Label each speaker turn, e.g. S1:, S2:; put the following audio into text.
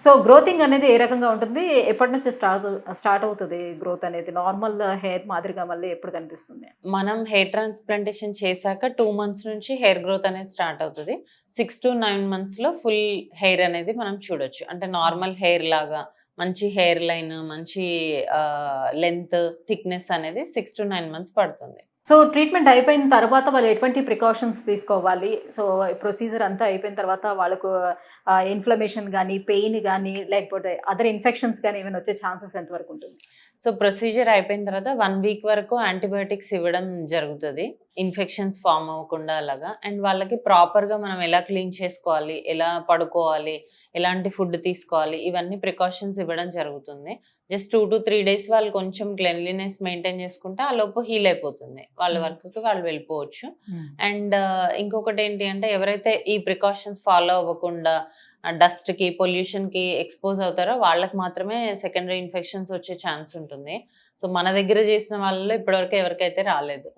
S1: So గ్రోతింగ్ అనేది ఏ రకంగా ఉంటుంది? ఎప్పటి నుంచి స్టార్ట్ అవుతది గ్రోత్ అనేది? నార్మల్ హెయిర్ మాదిరిగా మళ్ళీ ఎప్పుడు కనిపిస్తుంది?
S2: మనం హెయిర్ ట్రాన్స్‌ప్లాంటేషన్ చేశాక 2 మంత్స్ నుంచి హెయిర్ గ్రోత్ అనేది స్టార్ట్ అవుతది. 6-9 మంత్స్‌లో ఫుల్ హెయిర్ అనేది మనం చూడొచ్చు. అంటే నార్మల్ హెయిర్ లాగా మంచి హెయిర్ లైన్, మంచి లెంత్, థిక్‌నెస్ అనేది 6-9 మంత్స్ పడుతుంది.
S1: సో ట్రీట్మెంట్ అయిపోయిన తర్వాత వాళ్ళు ఎటువంటి ప్రికాషన్స్ తీసుకోవాలి? సో ప్రొసీజర్ అంతా అయిపోయిన తర్వాత వాళ్ళకు ఇన్‌ఫ్లమేషన్ గాని, పెయిన్ గాని, లేకపోతే అదర్ ఇన్ఫెక్షన్స్ గాని ఏమైనా వచ్చే ఛాన్సెస్ ఎంత వరకు ఉంటుంది?
S2: సో ప్రొసీజర్ అయిపోయిన తర్వాత 1 వీక్ వరకు యాంటీబయోటిక్స్ ఇవ్వడం జరుగుతది. ఇన్ఫెక్షన్స్ ఫార్మ్ అవ్వకుండా అలాగా. అండ్ వాళ్ళకి ప్రాపర్‌గా మనం ఎలా క్లీన్ చేసుకోవాలి, ఎలా పడుకోవాలి, ఎలాంటి ఫుడ్ తీసుకోవాలి, ఇవన్నీ ప్రికాషన్స్ ఇవ్వడం జరుగుతుంది. జస్ట్ 2-3 డేస్ వాళ్ళు కొంచెం క్లెన్లీనెస్ మెయింటైన్ చేసుకుంటే ఆ లోపు హీల్ అయిపోతుంది. వాళ్ళ
S1: హ్మ్.
S2: వర్క్‌కి వాళ్ళు వెళ్ళిపోవచ్చు.
S1: హ్మ్.
S2: అండ్ ఇంకొకటేంటి అంటే ఎవరైతే ఈ ప్రికాషన్స్ ఫాలో అవ్వకుండా డస్ట్‌కి, పొల్యూషన్‌కి ఎక్స్‌పోజ్ అవుతారో వాళ్ళకి మాత్రమే సెకండరీ ఇన్ఫెక్షన్స్ వచ్చే ఛాన్స్ ఉంటుంది. సో, మన దగ్గర చేసిన వాళ్ళలో ఇప్పటివరకు ఎవరికైతే రాలేదు.